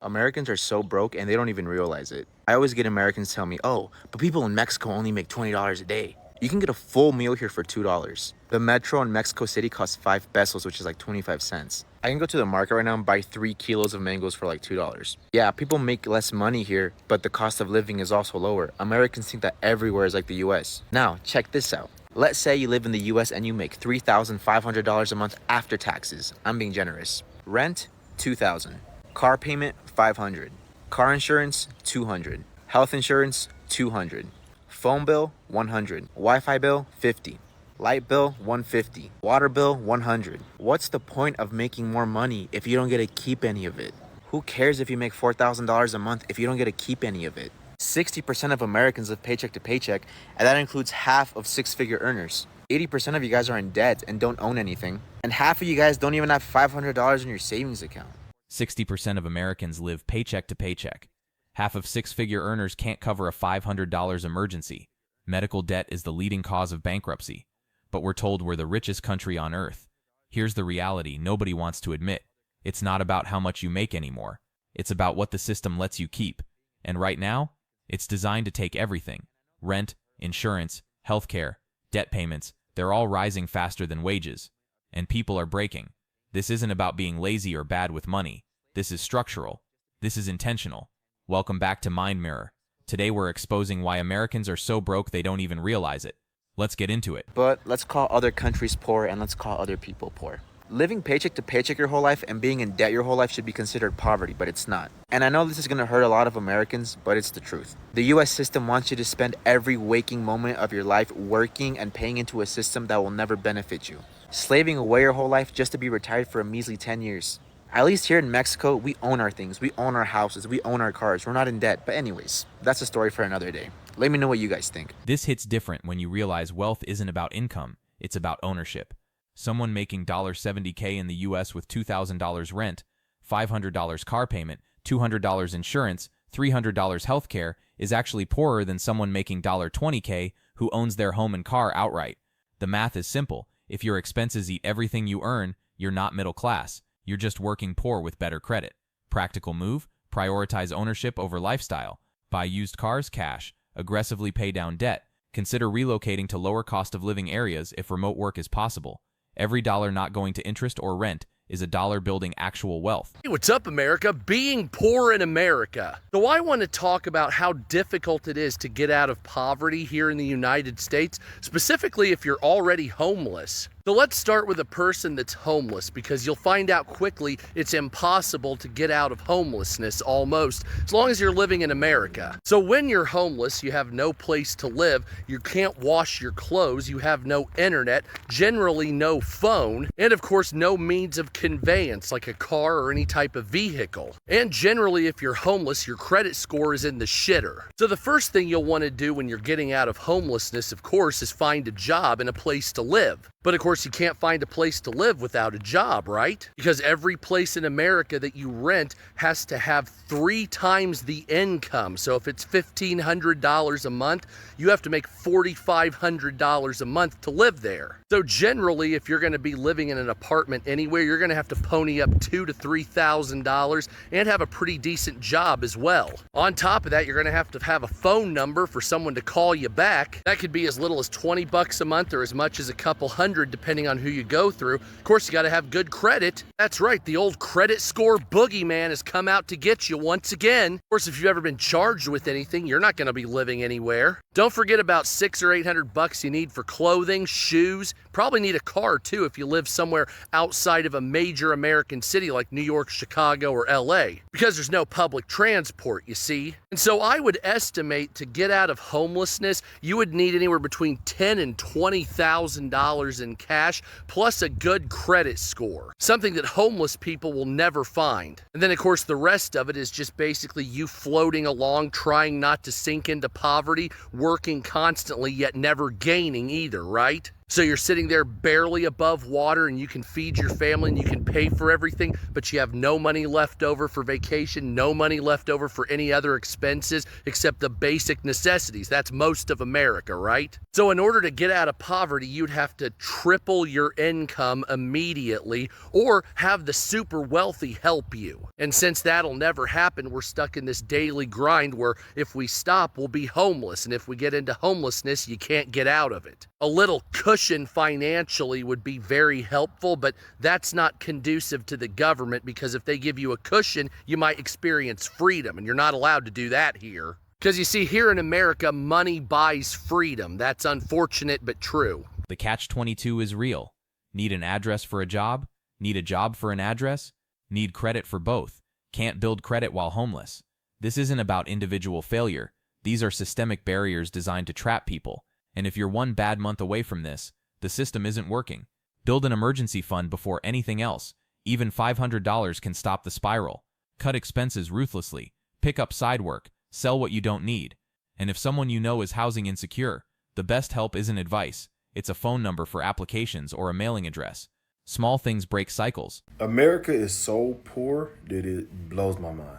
Americans are so broke and they don't even realize it. I always get Americans tell me, oh, but people in Mexico only make $20 a day. You can get a full meal here for $2. The metro in Mexico City costs 5 pesos, which is like 25 cents. I can go to the market right now and buy 3 kilos of mangoes for like $2. Yeah, people make less money here, but the cost of living is also lower. Americans think that everywhere is like the US. Now, check this out. Let's say you live in the US and you make $3,500 a month after taxes. I'm being generous. Rent, $2,000. Car payment, $500. Car insurance, $200. Health insurance, $200. Phone bill, $100. Wi-Fi bill, $50. Light bill, $150. Water bill, $100. What's the point of making more money if you don't get to keep any of it? Who cares if you make $4,000 a month if you don't get to keep any of it? 60% of Americans live paycheck to paycheck, and that includes half of six-figure earners. 80% of you guys are in debt and don't own anything, and half of you guys don't even have $500 in your savings account. 60% of Americans live paycheck to paycheck. Half of six-figure earners can't cover a $500 emergency. Medical debt is the leading cause of bankruptcy. But we're told we're the richest country on earth. Here's the reality nobody wants to admit. It's not about how much you make anymore. It's about what the system lets you keep. And right now, it's designed to take everything. Rent, insurance, healthcare, debt payments, they're all rising faster than wages. And people are breaking. This isn't about being lazy or bad with money. This is structural. This is intentional. Welcome back to Mind Mirror. Today we're exposing why Americans are so broke they don't even realize it. Let's get into it. But let's call other countries poor and let's call other people poor. Living paycheck to paycheck your whole life and being in debt your whole life should be considered poverty, but it's not. And I know this is going to hurt a lot of Americans, but it's the truth. The US system wants you to spend every waking moment of your life working and paying into a system that will never benefit you. Slaving away your whole life just to be retired for a measly 10 years. At least here in Mexico, we own our things. We own our houses. We own our cars. We're not in debt. But anyways, that's a story for another day. Let me know what you guys think. This hits different when you realize wealth isn't about income. It's about ownership. Someone making $70K in the US with $2,000 rent, $500 car payment, $200 insurance, $300 healthcare is actually poorer than someone making $20K who owns their home and car outright. The math is simple. If your expenses eat everything you earn, you're not middle class. You're just working poor with better credit. Practical move: prioritize ownership over lifestyle. Buy used cars cash. Aggressively pay down debt. Consider relocating to lower cost of living areas if remote work is possible. Every dollar not going to interest or rent is a dollar building actual wealth. Hey, what's up, America? Being poor in America. So I want to talk about how difficult it is to get out of poverty here in the United States, specifically if you're already homeless. So let's start with a person that's homeless, because you'll find out quickly it's impossible to get out of homelessness almost, as long as you're living in America. So when you're homeless, you have no place to live, you can't wash your clothes, you have no internet, generally no phone, and of course no means of conveyance like a car or any type of vehicle. And generally, if you're homeless, your credit score is in the shitter. So the first thing you'll want to do when you're getting out of homelessness, of course, is find a job and a place to live. But of course, you can't find a place to live without a job, right? Because every place in America that you rent has to have 3 times the income. So if it's $1,500 a month, you have to make $4,500 a month to live there. So generally, if you're going to be living in an apartment anywhere, you're going to have to pony up $2,000 to $3,000 and have a pretty decent job as well. On top of that, you're going to have a phone number for someone to call you back. That could be as little as $20 a month or as much as a couple hundred, depending on who you go through. Of course, you got to have good credit. That's right, the old credit score boogeyman has come out to get you once again. Of course, if you've ever been charged with anything, you're not going to be living anywhere. Don't forget about $600 or $800 you need for clothing, shoes. Probably need a car too if you live somewhere outside of a major American city like New York, Chicago, or LA, because there's no public transport, you see. And so I would estimate to get out of homelessness, you would need anywhere between $10,000 and $20,000 in cash, plus a good credit score, something that homeless people will never find. And then of course the rest of it is just basically you floating along, trying not to sink into poverty, working constantly yet never gaining either, right? So you're sitting there barely above water and you can feed your family and you can pay for everything, but you have no money left over for vacation, no money left over for any other expenses except the basic necessities. That's most of America, right? So in order to get out of poverty, you'd have to triple your income immediately or have the super wealthy help you. And since that'll never happen, we're stuck in this daily grind where if we stop, we'll be homeless. And if we get into homelessness, you can't get out of it. A little cushion financially would be very helpful, but that's not conducive to the government, because if they give you a cushion, you might experience freedom, and you're not allowed to do that here. Because you see, here in America, money buys freedom. That's unfortunate, but true. The catch-22 is real. Need an address for a job? Need a job for an address? Need credit for both. Can't build credit while homeless. This isn't about individual failure. These are systemic barriers designed to trap people. And if you're one bad month away from this, the system isn't working. Build an emergency fund before anything else. Even $500 can stop the spiral. Cut expenses ruthlessly. Pick up side work. Sell what you don't need. And if someone you know is housing insecure, the best help isn't advice. It's a phone number for applications or a mailing address. Small things break cycles. America is so poor that it blows my mind.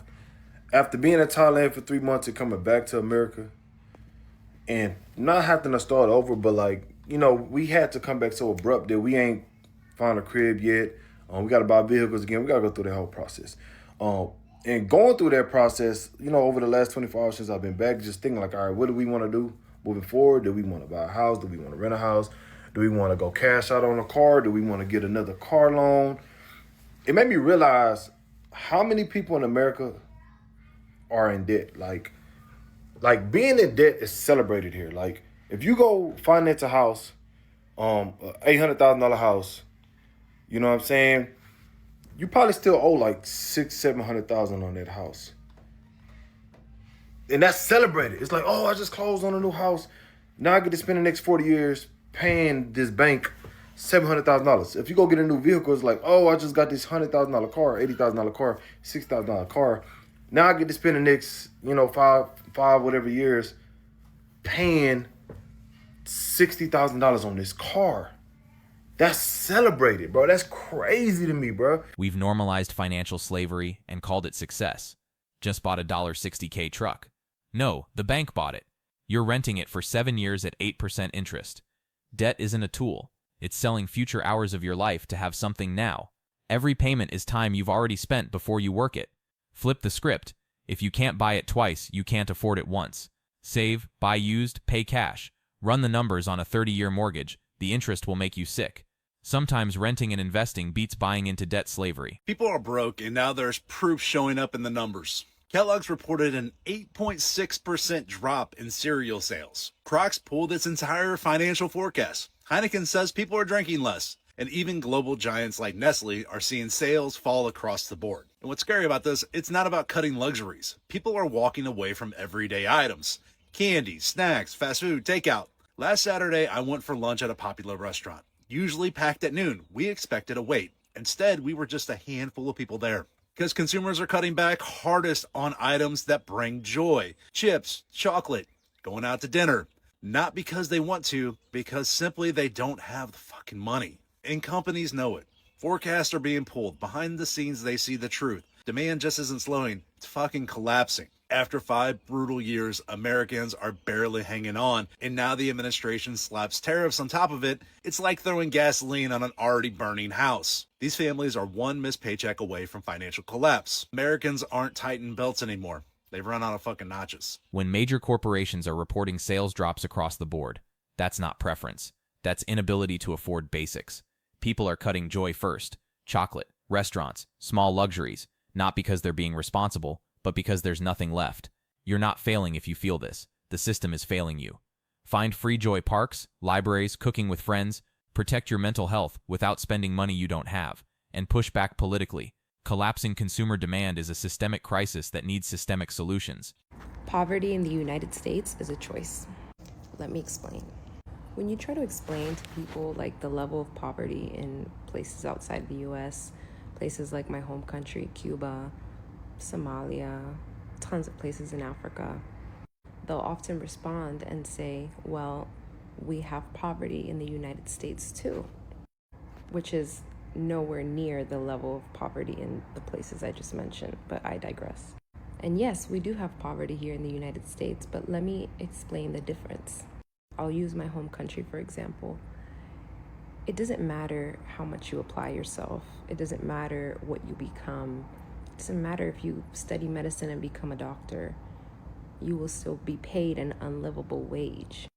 After being in Thailand for 3 months and coming back to America, and not having to start over, but like, you know, we had to come back so abrupt that we ain't found a crib yet. We got to buy vehicles again. We got to go through the whole process. And going through that process, you know, over the last 24 hours since I've been back, just thinking like, all right, what do we want to do moving forward? Do we want to buy a house? Do we want to rent a house? Do we want to go cash out on a car? Do we want to get another car loan? It made me realize how many people in America are in debt. Like being in debt is celebrated here. Like if you go finance a house, $800,000 house, you know what I'm saying? You probably still owe like $600,000-$700,000 on that house. And that's celebrated. It's like, oh, I just closed on a new house. Now I get to spend the next 40 years paying this bank $700,000. If you go get a new vehicle, it's like, oh, I just got this $100,000 car, $80,000 car, $6,000 car. Now I get to spend the next, you know, five whatever years paying $60,000 on this car. That's celebrated, bro. That's crazy to me, bro. We've normalized financial slavery and called it success. Just bought a $60K truck. No, the bank bought it. You're renting it for 7 years at 8% interest. Debt isn't a tool. It's selling future hours of your life to have something now. Every payment is time you've already spent before you work it. Flip the script. If you can't buy it twice, you can't afford it once. Save, buy used, pay cash. Run the numbers on a 30-year mortgage. The interest will make you sick. Sometimes renting and investing beats buying into debt slavery. People are broke, and now there's proof showing up in the numbers. Kellogg's reported an 8.6% drop in cereal sales. Crocs pulled its entire financial forecast. Heineken says people are drinking less. And even global giants like Nestle are seeing sales fall across the board. And what's scary about this, it's not about cutting luxuries. People are walking away from everyday items. Candy, snacks, fast food, takeout. Last Saturday, I went for lunch at a popular restaurant. Usually packed at noon, we expected a wait. Instead, we were just a handful of people there. Because consumers are cutting back hardest on items that bring joy. Chips, chocolate, going out to dinner. Not because they want to, because simply they don't have the fucking money. And companies know it. Forecasts are being pulled. Behind the scenes, they see the truth. Demand just isn't slowing. It's fucking collapsing. After 5 brutal years, Americans are barely hanging on, and now the administration slaps tariffs on top of it. It's like throwing gasoline on an already burning house. These families are one missed paycheck away from financial collapse. Americans aren't tightening belts anymore. They've run out of fucking notches. When major corporations are reporting sales drops across the board, that's not preference. That's inability to afford basics. People are cutting joy first. Chocolate, restaurants, small luxuries, not because they're being responsible, but because there's nothing left. You're not failing if you feel this. The system is failing you. Find free joy parks, libraries, cooking with friends. Protect your mental health without spending money you don't have. And push back politically. Collapsing consumer demand is a systemic crisis that needs systemic solutions. Poverty in the United States is a choice. Let me explain. When you try to explain to people like the level of poverty in places outside the US, places like my home country, Cuba, Somalia, tons of places in Africa, they'll often respond and say, well, we have poverty in the United States too, which is nowhere near the level of poverty in the places I just mentioned, but I digress. And yes, we do have poverty here in the United States, but let me explain the difference. I'll use my home country, for example. It doesn't matter how much you apply yourself. It doesn't matter what you become. It doesn't matter if you study medicine and become a doctor. You will still be paid an unlivable wage.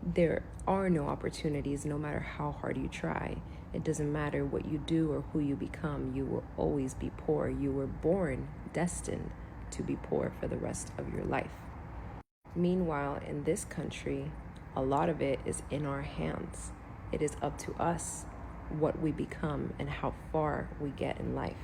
There are no opportunities no matter how hard you try. It doesn't matter what you do or who you become. You will always be poor. You were born destined to be poor for the rest of your life. Meanwhile, in this country, a lot of it is in our hands. It is up to us what we become and how far we get in life.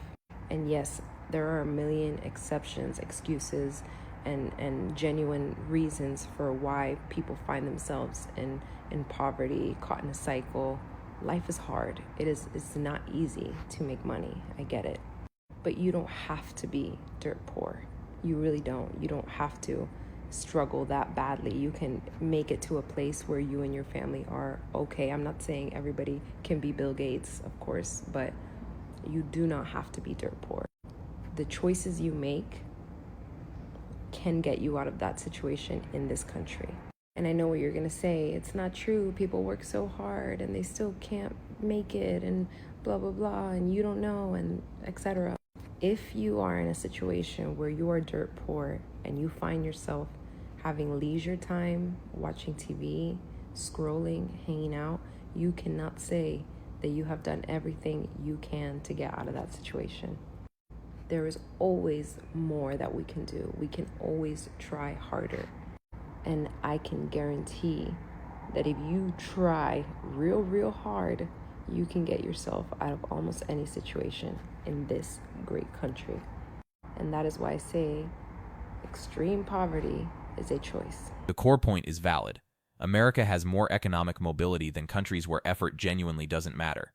And yes, there are a million exceptions, excuses, and genuine reasons for why people find themselves in poverty, caught in a cycle. Life is hard. It's not easy to make money. I get it. But you don't have to be dirt poor. You really don't. You don't have to struggle that badly. You can make it to a place where you and your family are okay. I'm not saying everybody can be Bill Gates, of course, but you do not have to be dirt poor. The choices you make can get you out of that situation in this country. And I know what you're going to say. It's not true. People work so hard and they still can't make it and blah, blah, blah, and you don't know, and etc. If you are in a situation where you are dirt poor and you find yourself having leisure time, watching TV, scrolling, hanging out, you cannot say that you have done everything you can to get out of that situation. There is always more that we can do. We can always try harder. And I can guarantee that if you try real hard, you can get yourself out of almost any situation in this great country. And that is why I say extreme poverty is a choice. The core point is valid. America has more economic mobility than countries where effort genuinely doesn't matter.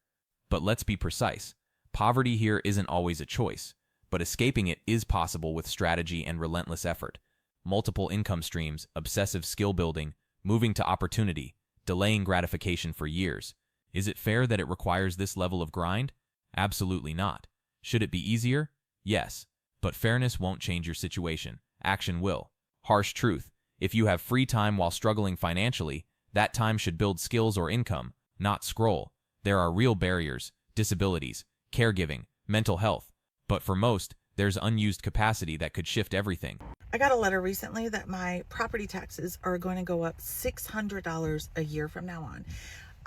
But let's be precise. Poverty here isn't always a choice, but escaping it is possible with strategy and relentless effort. Multiple income streams, obsessive skill building, moving to opportunity, delaying gratification for years. Is it fair that it requires this level of grind? Absolutely not. Should it be easier? Yes. But fairness won't change your situation. Action will. Harsh truth. If you have free time while struggling financially, that time should build skills or income, not scroll. There are real barriers, disabilities, caregiving, mental health. But for most, there's unused capacity that could shift everything. I got a letter recently that my property taxes are going to go up $600 a year from now on.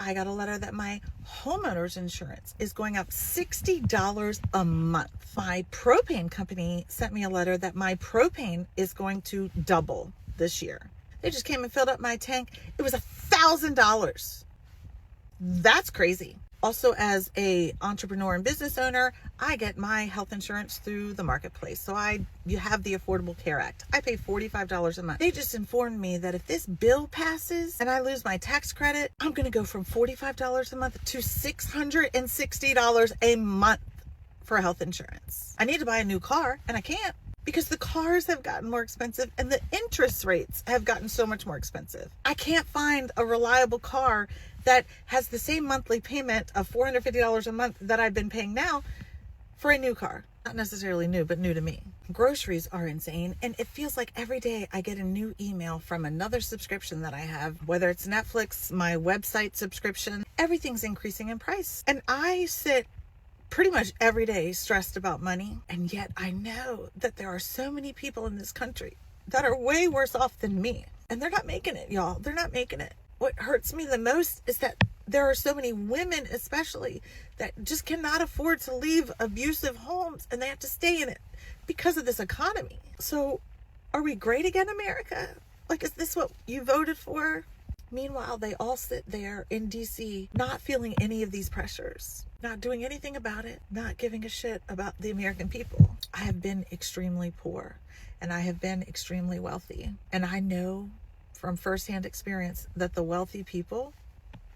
I got a letter that my homeowner's insurance is going up $60 a month. My propane company sent me a letter that my propane is going to double this year. They just came and filled up my tank. It was $1,000. That's crazy. Also, as a entrepreneur and business owner, I get my health insurance through the marketplace. So you have the Affordable Care Act. I pay $45 a month. They just informed me that if this bill passes and I lose my tax credit, I'm going to go from $45 a month to $660 a month for health insurance. I need to buy a new car and I can't because the cars have gotten more expensive and the interest rates have gotten so much more expensive. I can't find a reliable car that has the same monthly payment of $450 a month that I've been paying now for a new car. Not necessarily new, but new to me. Groceries are insane, and it feels like every day I get a new email from another subscription that I have, whether it's Netflix, my website subscription, everything's increasing in price. And I sit pretty much every day stressed about money, and yet I know that there are so many people in this country that are way worse off than me, and they're not making it, y'all. They're not making it. What hurts me the most is that there are so many women, especially, that just cannot afford to leave abusive homes and they have to stay in it because of this economy. So are we great again, America? Like, is this what you voted for? Meanwhile, they all sit there in DC, not feeling any of these pressures, not doing anything about it, not giving a shit about the American people. I have been extremely poor and I have been extremely wealthy. And I know from firsthand experience that the wealthy people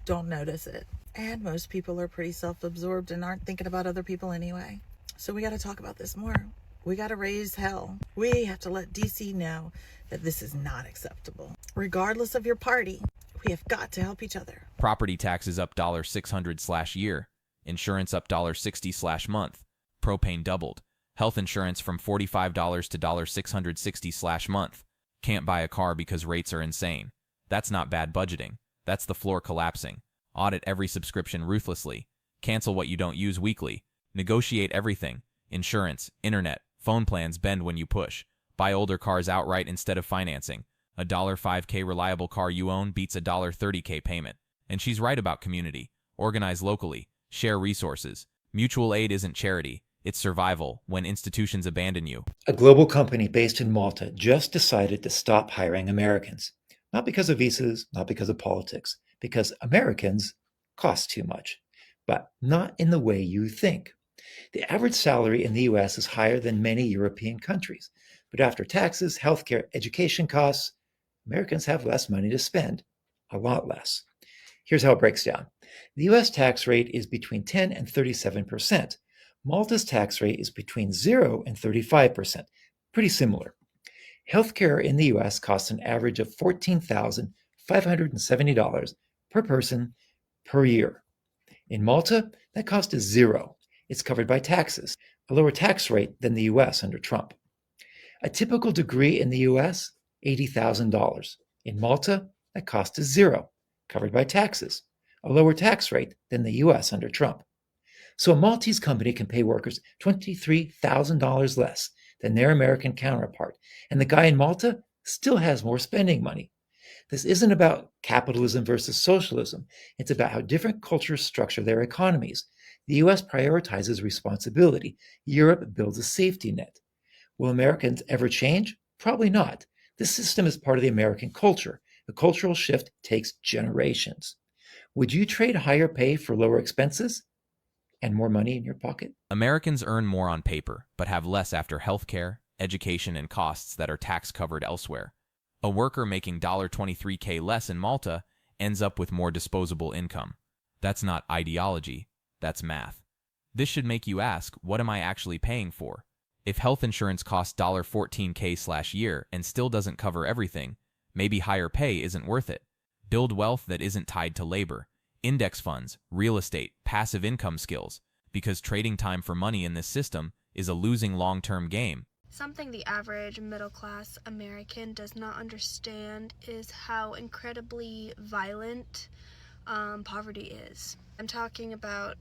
don't notice it. And most people are pretty self-absorbed and aren't thinking about other people anyway. So we got to talk about this more. We got to raise hell. We have to let DC know that this is not acceptable. Regardless of your party, We have got to help each other. Property taxes up $600/year. Insurance up $60/month. Propane doubled. Health insurance from $45 to $660/month. Can't buy a car because rates are insane. That's not bad budgeting. That's the floor collapsing. Audit every subscription ruthlessly. Cancel what you don't use weekly. Negotiate everything. Insurance, internet, phone plans bend when you push. Buy older cars outright instead of financing. A $5K reliable car you own beats a $30K payment. And she's right about community. Organize locally. Share resources. Mutual aid isn't charity. It's survival when institutions abandon you. A global company based in Malta just decided to stop hiring Americans. Not because of visas, not because of politics, because Americans cost too much, but not in the way you think. The average salary in the US is higher than many European countries, but after taxes, healthcare, education costs, Americans have less money to spend, a lot less. Here's how it breaks down. The US tax rate is between 10 and 37%. Malta's tax rate is between 0 and 35%, pretty similar. Healthcare in the US costs an average of $14,570 per person per year. In Malta, that cost is 0. It's covered by taxes, a lower tax rate than the US under Trump. A typical degree in the US, $80,000. In Malta, that cost is 0, covered by taxes, a lower tax rate than the US under Trump. So a Maltese company can pay workers $23,000 less than their American counterpart, and the guy in Malta still has more spending money. This isn't about capitalism versus socialism. It's about how different cultures structure their economies. The US prioritizes responsibility. Europe builds a safety net. Will Americans ever change? Probably not. This system is part of the American culture. The cultural shift takes generations. Would you trade higher pay for lower expenses and more money in your pocket? Americans earn more on paper, but have less after healthcare, education, and costs that are tax-covered elsewhere. A worker making $23K less in Malta ends up with more disposable income. That's not ideology, that's math. This should make you ask, what am I actually paying for? If health insurance costs $14K/year and still doesn't cover everything, maybe higher pay isn't worth it. Build wealth that isn't tied to labor. Index funds, real estate, passive income skills, because trading time for money in this system is a losing long-term game. Something the average middle-class American does not understand is how incredibly violent poverty is. I'm talking about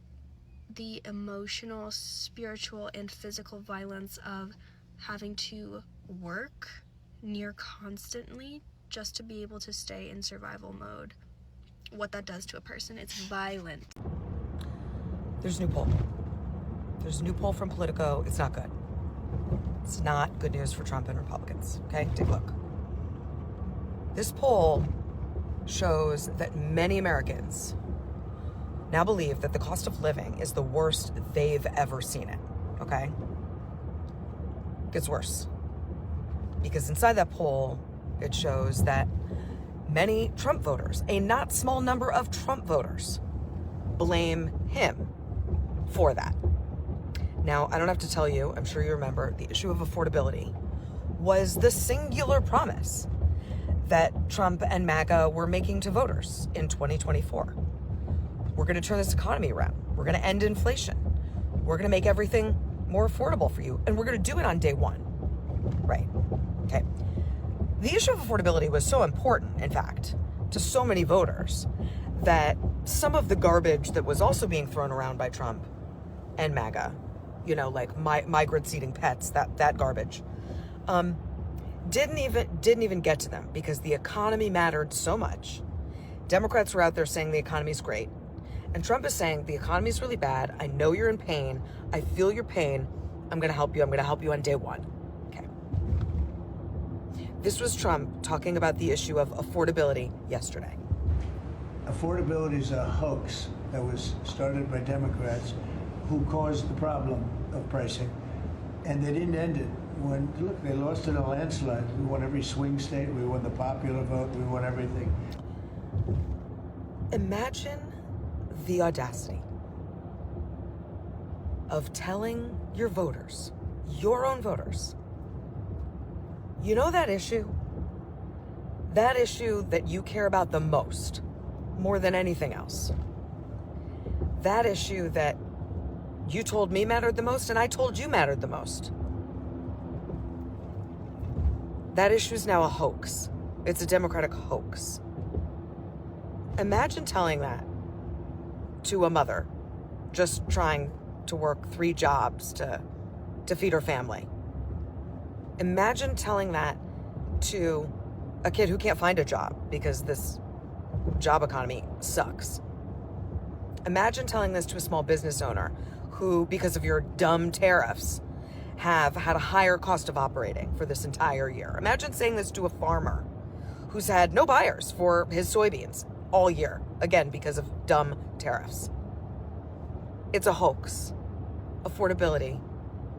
the emotional, spiritual, and physical violence of having to work near constantly just to be able to stay in survival mode. What that does to a person, it's violent. There's a new poll. There's a new poll from Politico. It's not good. It's not good news for Trump and Republicans. Okay, take a look. This poll shows that many Americans now believe that the cost of living is the worst they've ever seen it. Okay? It gets worse. Because inside that poll, it shows that many Trump voters, a not small number of Trump voters, blame him for that. Now, I don't have to tell you, I'm sure you remember, the issue of affordability was the singular promise that Trump and MAGA were making to voters in 2024. We're going to turn this economy around. We're going to end inflation. We're going to make everything more affordable for you. And we're going to do it on day one. Right. Okay. The issue of affordability was so important, in fact, to so many voters that some of the garbage that was also being thrown around by Trump and MAGA, you know, like migrants eating pets, that garbage, didn't even get to them because the economy mattered so much. Democrats were out there saying the economy's great. And Trump is saying the economy's really bad. I know you're in pain. I feel your pain. I'm going to help you. I'm going to help you on day one. Okay. This was Trump talking about the issue of affordability yesterday. Affordability is a hoax that was started by Democrats who caused the problem of pricing. And they didn't end it. Look, they lost in a landslide. We won every swing state. We won the popular vote. We won everything. Imagine the audacity of telling your voters, your own voters, you know that issue that issue that you care about the most, more than anything else, that issue that you told me mattered the most and I told you mattered the most, that issue is now a hoax. It's a Democratic hoax. Imagine telling that to a mother just trying to work 3 jobs to feed her family. Imagine telling that to a kid who can't find a job because this job economy sucks. Imagine telling this to a small business owner who, because of your dumb tariffs, have had a higher cost of operating for this entire year. Imagine saying this to a farmer who's had no buyers for his soybeans all year, again, because of dumb tariffs. It's a hoax. Affordability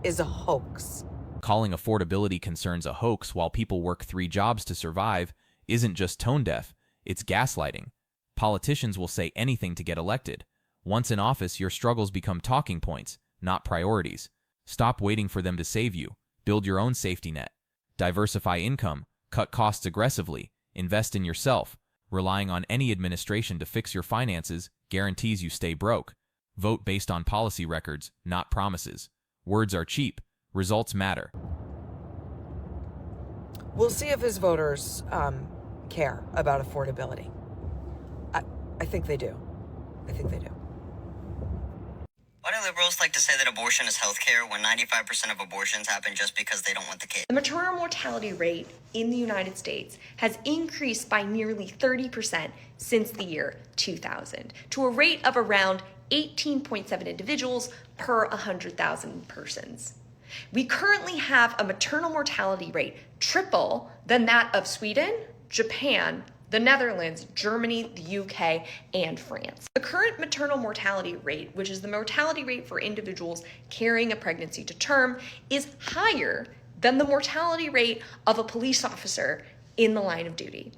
is a hoax. Calling affordability concerns a hoax while people work 3 jobs to survive isn't just tone deaf, it's gaslighting. Politicians will say anything to get elected. Once in office, your struggles become talking points, not priorities. Stop waiting for them to save you. Build your own safety net. Diversify income. Cut costs aggressively. Invest in yourself. Relying on any administration to fix your finances guarantees you stay broke. Vote based on policy records, not promises. Words are cheap. Results matter. We'll see if his voters care about affordability. I think they do. I think they do. Why do liberals like to say that abortion is healthcare when 95% of abortions happen just because they don't want the kid? The maternal mortality rate in the United States has increased by nearly 30% since the year 2000 to a rate of around 18.7 individuals per 100,000 persons. We currently have a maternal mortality rate triple than that of Sweden, Japan, the Netherlands, Germany, the UK, and France. The current maternal mortality rate, which is the mortality rate for individuals carrying a pregnancy to term, is higher than the mortality rate of a police officer in the line of duty.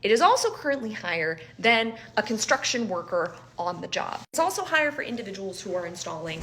It is also currently higher than a construction worker on the job. It's also higher for individuals who are installing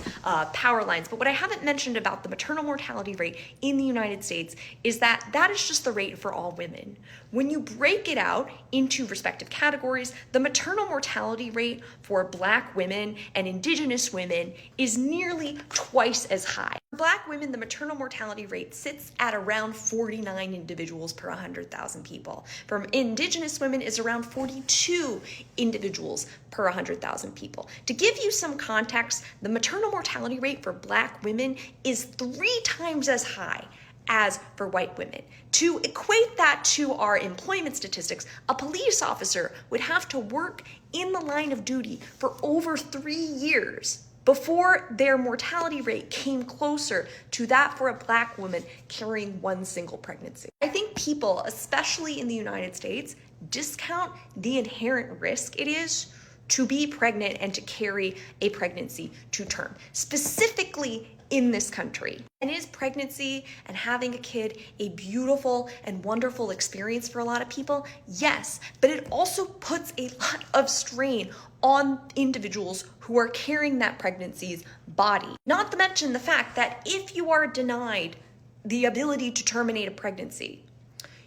power lines. But what I haven't mentioned about the maternal mortality rate in the United States is that that is just the rate for all women. When you break it out into respective categories, the maternal mortality rate for Black women and Indigenous women is nearly twice as high. For Black women, the maternal mortality rate sits at around 49 individuals per 100,000 people. For Indigenous women, is around 42 individuals per 100,000 people. To give you some context, the maternal mortality rate for Black women is 3 times as high as for white women. To equate that to our employment statistics, a police officer would have to work in the line of duty for over 3 years before their mortality rate came closer to that for a Black woman carrying 1 single pregnancy. I think people, especially in the United States, discount the inherent risk it is to be pregnant and to carry a pregnancy to term, specifically in this country. And is pregnancy and having a kid a beautiful and wonderful experience for a lot of people? Yes, but it also puts a lot of strain on individuals who are carrying that pregnancy's body. Not to mention the fact that if you are denied the ability to terminate a pregnancy,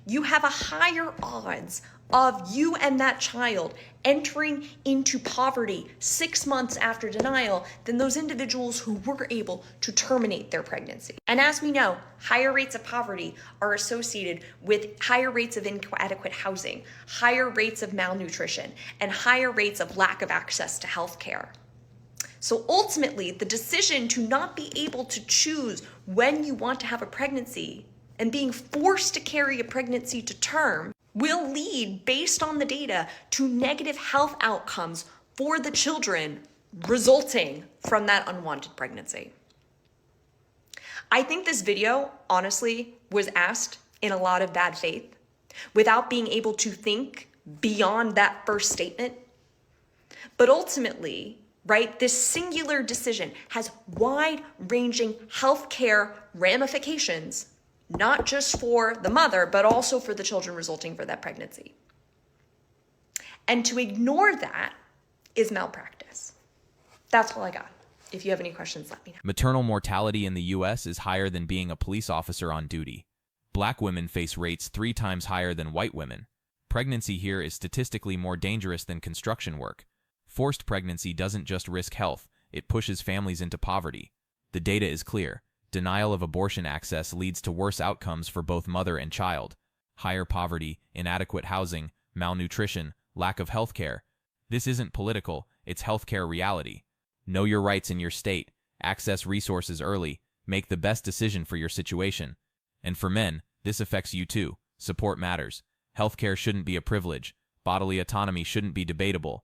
you have a higher odds of you and that child entering into poverty 6 months after denial than those individuals who were able to terminate their pregnancy. And as we know, higher rates of poverty are associated with higher rates of inadequate housing, higher rates of malnutrition, and higher rates of lack of access to health care. So ultimately, the decision to not be able to choose when you want to have a pregnancy and being forced to carry a pregnancy to term will lead, based on the data, to negative health outcomes for the children resulting from that unwanted pregnancy. I think this video, honestly, was asked in a lot of bad faith, without being able to think beyond that first statement. But ultimately, right, this singular decision has wide-ranging healthcare ramifications, not just for the mother, but also for the children resulting from that pregnancy. And to ignore that is malpractice. That's all I got. If you have any questions, let me know. Maternal mortality in the U.S. is higher than being a police officer on duty. Black women face rates 3 times higher than white women. Pregnancy here is statistically more dangerous than construction work. Forced pregnancy doesn't just risk health, it pushes families into poverty. The data is clear. Denial of abortion access leads to worse outcomes for both mother and child. Higher poverty, inadequate housing, malnutrition, lack of health care. This isn't political, it's healthcare reality. Know your rights in your state, access resources early, make the best decision for your situation. And for men, this affects you too. Support matters. Healthcare shouldn't be a privilege. Bodily autonomy shouldn't be debatable.